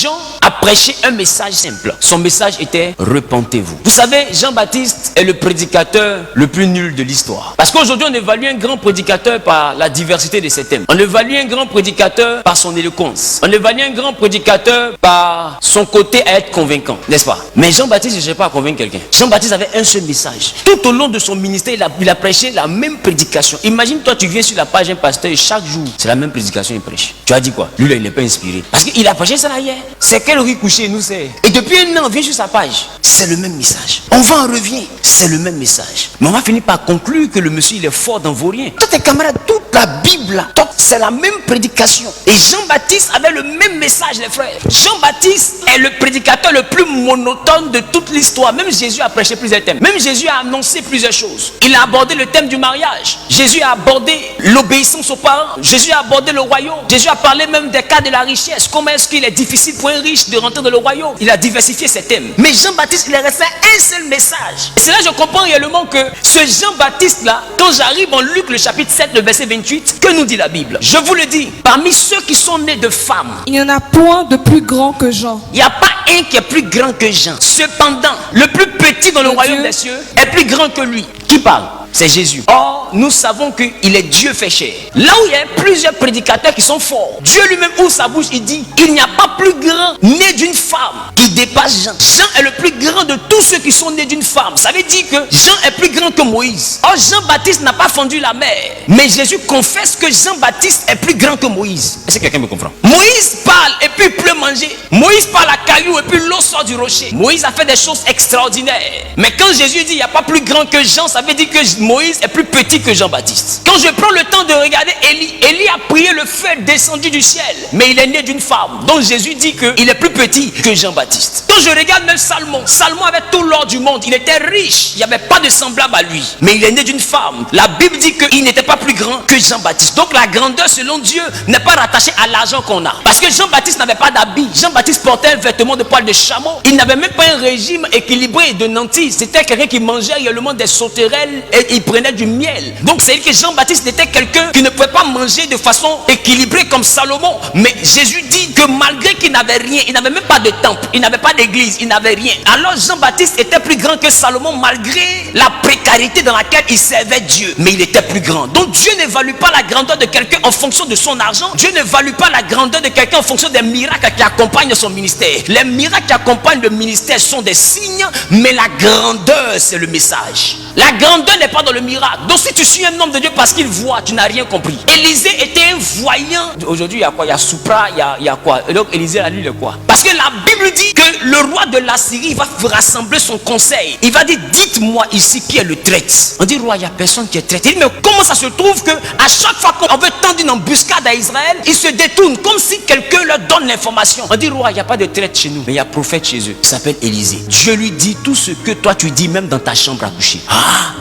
Jean a prêché un message simple. Son message était repentez-vous. Vous savez, Jean-Baptiste est le prédicateur le plus nul de l'histoire. Parce qu'aujourd'hui, on évalue un grand prédicateur par la diversité de ses thèmes. On évalue un grand prédicateur par son éloquence. On évalue un grand prédicateur par son côté à être convaincant, n'est-ce pas? Mais Jean-Baptiste ne cherchait pas à convaincre quelqu'un. Jean-Baptiste avait un seul message. Tout au long de son ministère, il a prêché la même prédication. Imagine, toi, tu viens sur la page d'un pasteur et chaque jour, c'est la même prédication qu'il prêche. Tu as dit quoi? Lui, là, il n'est pas inspiré. Parce qu'il a prêché ça là hier. C'est quel riz couché, nous c'est. Et depuis un an, on vient sur sa page. C'est le même message. On va en revient. C'est le même message. Mais on va finir par conclure que le monsieur, il est fort dans vos riens. Toi, tes camarades, toute la Bible, là, c'est la même prédication. Et Jean-Baptiste avait le même message, les frères. Jean-Baptiste est le prédicateur le plus monotone de toute l'histoire. Même Jésus a prêché plusieurs thèmes. Même Jésus a annoncé plusieurs choses. Il a abordé le thème du mariage. Jésus a abordé l'obéissance aux parents. Jésus a abordé le royaume. Jésus a parlé même des cas de la richesse. Comment est-ce qu'il est difficile pour un riche de rentrer dans le royaume? Il a diversifié ses thèmes. Mais Jean-Baptiste, il est resté un seul message. Et c'est là que je comprends réellement que ce Jean-Baptiste-là, quand j'arrive en Luc, le chapitre 7, le verset 28, que nous dit la Bible? Je vous le dis, parmi ceux qui sont nés de femmes, il n'y en a point de plus grand que Jean. Il n'y a pas un qui est plus grand que Jean. Cependant, le plus petit dans le royaume des cieux est plus grand que lui. Qui parle? C'est Jésus. Or, nous savons qu'il est Dieu fait chair. Là où il y a plusieurs prédicateurs qui sont forts, Dieu lui-même ouvre sa bouche, il dit, il n'y a pas plus grand né d'une femme qui dépasse Jean. Jean est le plus grand de tous ceux qui sont nés d'une femme. Ça veut dire que Jean est plus grand que Moïse. Or, Jean-Baptiste n'a pas fendu la mer. Mais Jésus confesse que Jean-Baptiste est plus grand que Moïse. Est-ce que quelqu'un me comprend? Moïse parle et puis il pleut manger. Moïse parle à caillou et puis l'eau sort du rocher. Moïse a fait des choses extraordinaires. Mais quand Jésus dit, il n'y a pas plus grand que Jean, ça veut dire que Moïse est plus petit que Jean-Baptiste. Quand je prends le temps de regarder Élie a prié, le feu est descendu du ciel, mais il est né d'une femme. Donc Jésus dit qu'il est plus petit que Jean-Baptiste. Quand je regarde même Salomon avait tout l'or du monde, il était riche, il n'y avait pas de semblable à lui, mais il est né d'une femme. La Bible dit qu'il n'était pas plus grand que Jean-Baptiste. Donc la grandeur selon Dieu n'est pas rattachée à l'argent qu'on a. Parce que Jean-Baptiste n'avait pas d'habit. Jean-Baptiste portait un vêtement de poil de chameau. Il n'avait même pas un régime équilibré de nantis. C'était quelqu'un qui mangeait réellement des sauterelles et il prenait du miel. Donc c'est que Jean-Baptiste était quelqu'un qui ne pouvait pas manger de façon équilibrée comme Salomon. Mais Jésus dit que malgré qu'il n'avait rien, il n'avait même pas de temple, il n'avait pas d'église, il n'avait rien. Alors Jean-Baptiste était plus grand que Salomon malgré la précarité dans laquelle il servait Dieu. Mais il était plus grand. Donc Dieu n'évalue pas la grandeur de quelqu'un en fonction de son argent. Dieu n'évalue pas la grandeur de quelqu'un en fonction des miracles qui accompagnent son ministère. Les miracles qui accompagnent le ministère sont des signes, mais la grandeur c'est le message. La grandeur n'est pas dans le miracle. Donc si tu suis un homme de Dieu parce qu'il voit, tu n'as rien compris. Élisée était un voyant. Aujourd'hui il y a quoi? Il y a Soupra, il y a quoi? Et donc Élisée a lu le quoi? Parce que la Bible dit que le roi de l'Assyrie va rassembler son conseil. Il va dire, dites-moi ici qui est le traître. On dit, roi, il n'y a personne qui est traître. Il dit, mais comment ça se trouve que à chaque fois qu'on veut tendre une embuscade à Israël, ils se détournent comme si quelqu'un leur donne l'information. On dit, roi, il n'y a pas de traître chez nous, mais il y a un prophète chez eux. Il s'appelle Élisée. Dieu lui dit tout ce que toi tu dis même dans ta chambre à coucher.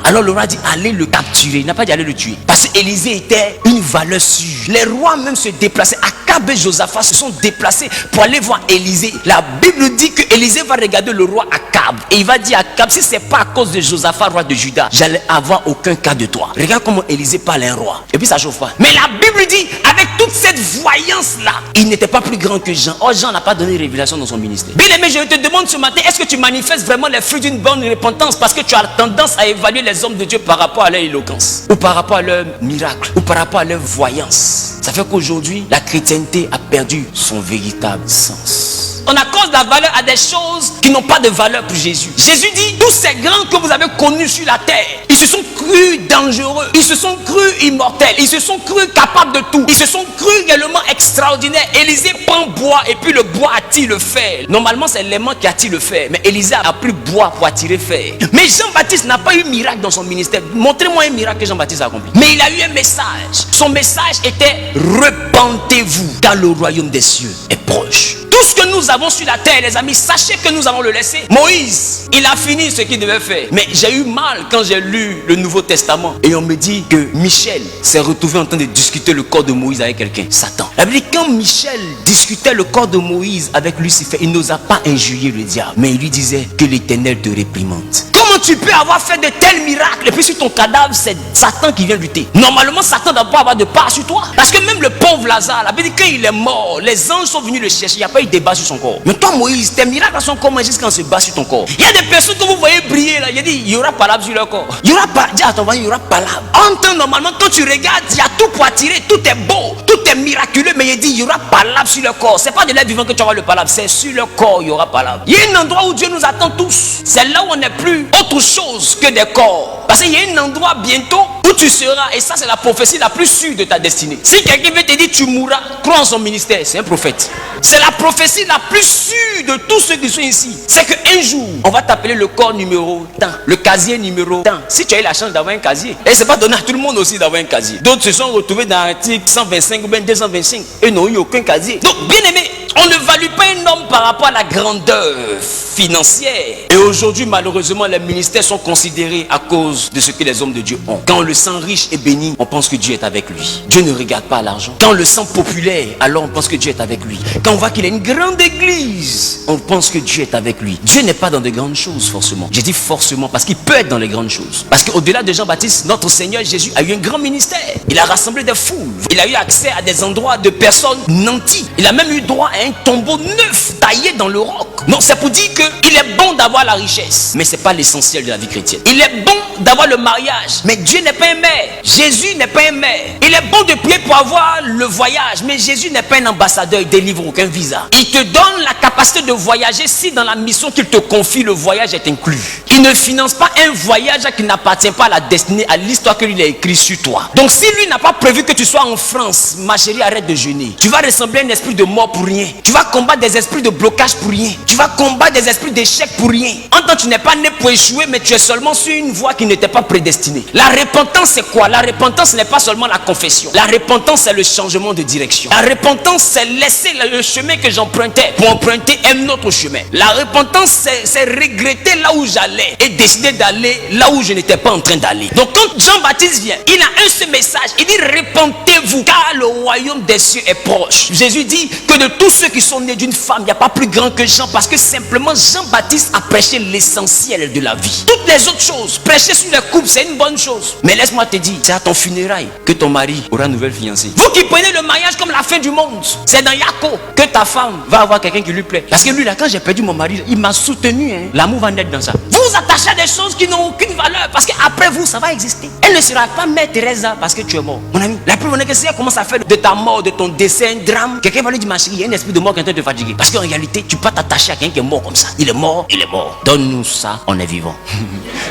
Alors le roi dit, allez le capturer. Il n'a pas dit allez le tuer. Parce qu'Élisée était une valeur sûre. Les rois même se déplaçaient. Akab et Josaphat se sont déplacés pour aller voir Élisée. La Bible dit que Élisée va regarder le roi Akab. Et il va dire à Akab, si c'est pas à cause de Josaphat, roi de Juda, j'allais avoir aucun cas de toi. Regarde comment Élisée parle à un roi. Et puis ça chauffe pas. Mais la Bible dit, avec toute cette voyance-là, il n'était pas plus grand que Jean. Oh, Jean n'a pas donné révélation dans son ministère. Bien aimé, je te demande ce matin, est-ce que tu manifestes vraiment les fruits d'une bonne repentance parce que tu as tendance à évaluer les hommes de Dieu par rapport à leur éloquence, ou par rapport à leur miracle, ou par rapport à leur voyance? Ça fait qu'aujourd'hui, la chrétienté a perdu son véritable sens. On accorde la valeur à des choses qui n'ont pas de valeur pour Jésus. Jésus dit, tous ces grands que vous avez connus sur la terre, ils se sont crus dangereux, ils se sont crus immortels, ils se sont crus capables de tout, ils se sont crus également extraordinaires. Élisée prend bois et puis le bois attire le fer. Normalement c'est l'aimant qui attire le fer, mais Élisée a pris bois pour attirer fer. Mais Jean-Baptiste n'a pas eu miracle dans son ministère. Montrez-moi un miracle que Jean-Baptiste a accompli. Mais il a eu un message. Son message était, repentez-vous car le royaume des cieux est proche. Tout ce que nous avons sur la terre, les amis, sachez que nous allons le laisser. Moïse, il a fini ce qu'il devait faire. Mais j'ai eu mal quand j'ai lu le Nouveau Testament. Et on me dit que Michel s'est retrouvé en train de discuter le corps de Moïse avec quelqu'un, Satan. La Bible dit, quand Michel discutait le corps de Moïse avec Lucifer, il n'osa pas injurier le diable. Mais il lui disait que l'Éternel te réprimande. Comment tu peux avoir fait de tels miracles et puis sur ton cadavre, c'est Satan qui vient lutter? Normalement, Satan ne doit pas avoir de part sur toi. Parce que même le pauvre Lazare, la Bible dit, quand il est mort, les anges sont venus le chercher. Il n'y a pas il débat sur son corps. Mais toi, Moïse, tes miracles sont comment jusqu'à se bat sur ton corps? Il y a des personnes que vous voyez briller là. Il dit, il y aura palabre sur leur corps. Il y aura pas. Dis à ton voisin, il y aura palabre. En temps, normalement, quand tu regardes, il y a tout pour attirer, tout est beau, tout est miraculeux. Mais il dit, il y aura palabre sur leur corps. C'est pas de l'air vivant que tu auras le palabre, c'est sur leur corps, il y aura palabre. Il y a un endroit où Dieu nous attend tous. C'est là où on n'est plus autre chose que des corps. Parce qu'il y a un endroit bientôt où tu seras, et ça c'est la prophétie la plus sûre de ta destinée. Si quelqu'un veut te dire tu mourras, crois en son ministère, c'est un prophète. C'est la prophétie la plus sûre de tous ceux qui sont ici. C'est qu'un jour, on va t'appeler le corps numéro tant, le casier numéro tant. Si tu as eu la chance d'avoir un casier, et c'est pas donné à tout le monde aussi d'avoir un casier. D'autres se sont retrouvés dans l'article 125 ou bien 225 et n'ont eu aucun casier. Donc bien aimé, on ne value pas un homme par rapport à la grandeur financière. Et aujourd'hui, malheureusement, les ministères sont considérés à cause de ce que les hommes de Dieu ont. Quand on le sent riche et béni, on pense que Dieu est avec lui. Dieu ne regarde pas l'argent. Quand on le sent populaire, alors on pense que Dieu est avec lui. Quand on voit qu'il a une grande église, on pense que Dieu est avec lui. Dieu n'est pas dans de grandes choses forcément. J'ai dit forcément parce qu'il peut être dans les grandes choses. Parce qu'au-delà de Jean-Baptiste, notre Seigneur Jésus a eu un grand ministère. Il a rassemblé des foules. Il a eu accès à des endroits de personnes nanties. Il a même eu droit à un tombeau neuf taillé dans le roc. Non, c'est pour dire qu'il est bon d'avoir la richesse, mais ce n'est pas l'essentiel de la vie chrétienne. Il est bon d'avoir le mariage, mais Dieu n'est pas un maire. Jésus n'est pas un maire. Il est bon de prier pour avoir le voyage, mais Jésus n'est pas un ambassadeur. Il délivre aucun visa. Il te donne la capacité de voyager si dans la mission qu'il te confie, le voyage est inclus. Il ne finance pas un voyage qui n'appartient pas à la destinée, à l'histoire que lui a écrit sur toi. Donc si lui n'a pas prévu que tu sois en France, ma chérie, arrête de jeûner. Tu vas ressembler à un esprit de mort pour rien. Tu vas combattre des esprits de blocage pour rien. Tu vas combattre des esprits d'échec pour rien. En tant que tu n'es pas né pour échouer, mais tu es seulement sur une voie qui n'était pas prédestinée. La repentance, c'est quoi? La repentance n'est pas seulement la confession. La repentance, c'est le changement de direction. La repentance, c'est laisser le chemin que j'empruntais pour emprunter un autre chemin. La repentance, c'est regretter là où j'allais et décider d'aller là où je n'étais pas en train d'aller. Donc quand Jean-Baptiste vient, il a un seul message. Il dit, repentez-vous car le royaume des cieux est proche. Jésus dit que de tous ceux qui sont nés d'une femme, il n'y a pas plus grand que Jean, parce que simplement Jean-Baptiste a prêché l'essentiel de la vie. Toutes les autres choses, prêcher sur les couples, c'est une bonne chose. Mais laisse-moi te dire, c'est à ton funérail que ton mari aura une nouvelle fiancée. Vous qui prenez le mariage comme la fin du monde, c'est dans Yako que ta femme va avoir quelqu'un qui lui plaît. Parce que lui là, quand j'ai perdu mon mari, il m'a soutenu. L'amour va naître dans ça. Vous vous attachez à des choses qui n'ont aucune valeur, parce qu'après vous, ça va exister. Elle ne sera pas Mère Teresa parce que tu es mort. Mon ami, la preuve est que si elle commence à faire de ta mort, de ton décès, un drame, quelqu'un va lui dire, ma chérie, il y a un esprit de mort qui est en train de te fatiguer. Parce qu'en réalité, tu peux t'attacher à quelqu'un qui est mort comme ça. Il est mort, il est mort. Donne-nous ça, on est vivant.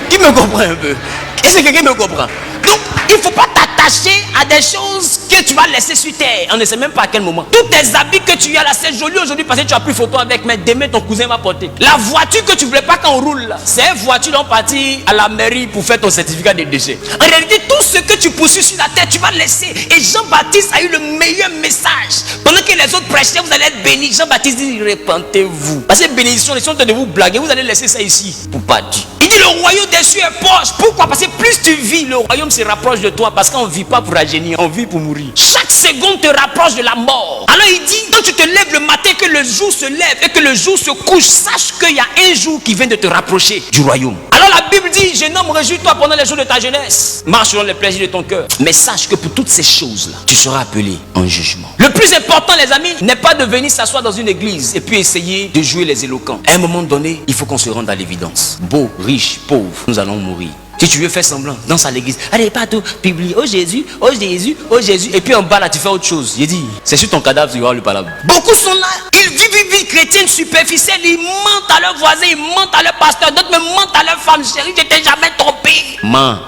Qui me comprend un peu? Est-ce que quelqu'un me comprend? Donc, il ne faut pas t'attacher à des choses que tu vas laisser sur terre. On ne sait même pas à quel moment. Tous tes habits que tu as là, c'est joli aujourd'hui parce que tu as pris photo avec, mais demain ton cousin va porter. La voiture que tu ne voulais pas qu'on roule là, c'est une voiture dont partir à la mairie pour faire ton certificat de décès. En réalité, tout ce que tu poursuis sur la terre, tu vas laisser. Et Jean-Baptiste a eu le meilleur message. Pendant que les autres prêchaient, vous allez être bénis. Jean-Baptiste dit, repentez-vous. Parce que bénédiction, les gens de vous blaguer, vous allez laisser ça ici pour partir. Il dit, le royaume des cieux est proche. Pourquoi? Parce que plus tu vis, le royaume se rapproche de toi. Parce qu'on ne vit pas pour rajeunir, on vit pour mourir. Chaque seconde te rapproche de la mort. Alors il dit, quand tu te lèves le matin, que le jour se lève et que le jour se couche, sache qu'il y a un jour qui vient de te rapprocher du royaume. Alors la Bible dit, jeune homme, réjouis-toi pendant les jours de ta jeunesse. Marche selon les plaisirs de ton cœur. Mais sache que pour toutes ces choses-là, tu seras appelé en jugement. Le plus important, les amis, n'est pas de venir s'asseoir dans une église et puis essayer de jouer les éloquents. À un moment donné, il faut qu'on se rende à l'évidence. Beau, riche, pauvre, nous allons mourir. Si tu veux faire semblant, danse à l'église. Allez, pas tout, publie. Oh Jésus, oh Jésus, oh Jésus. Et puis en bas là, tu fais autre chose. Il dit, c'est sur ton cadavre, tu vas le palabre. Beaucoup sont là, ils vivent une vie chrétienne superficielle. Ils mentent à leurs voisins, ils mentent à leur pasteur. D'autres me mentent à leur femme. Chérie, je t'ai jamais trompé. Ment.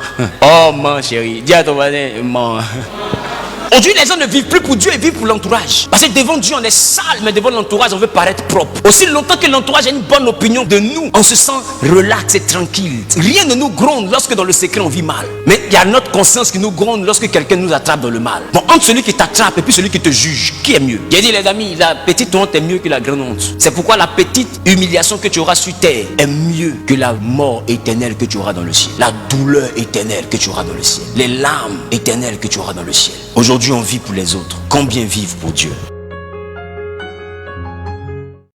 Oh, ment, chérie. Dis à ton voisin, ment. Aujourd'hui, les gens ne vivent plus pour Dieu, ils vivent pour l'entourage. Parce que devant Dieu, on est sale, mais devant l'entourage, on veut paraître propre. Aussi longtemps que l'entourage a une bonne opinion de nous, on se sent relax et tranquille. Rien ne nous gronde lorsque dans le secret, on vit mal. Mais il y a notre conscience qui nous gronde lorsque quelqu'un nous attrape dans le mal. Bon, entre celui qui t'attrape et puis celui qui te juge, qui est mieux? J'ai dit, les amis, la petite honte est mieux que la grande honte. C'est pourquoi la petite humiliation que tu auras sur terre est mieux que la mort éternelle que tu auras dans le ciel. La douleur éternelle que tu auras dans le ciel. Les larmes éternelles que tu auras dans le ciel. Aujourd'hui, on vit pour les autres. Combien vivent pour Dieu?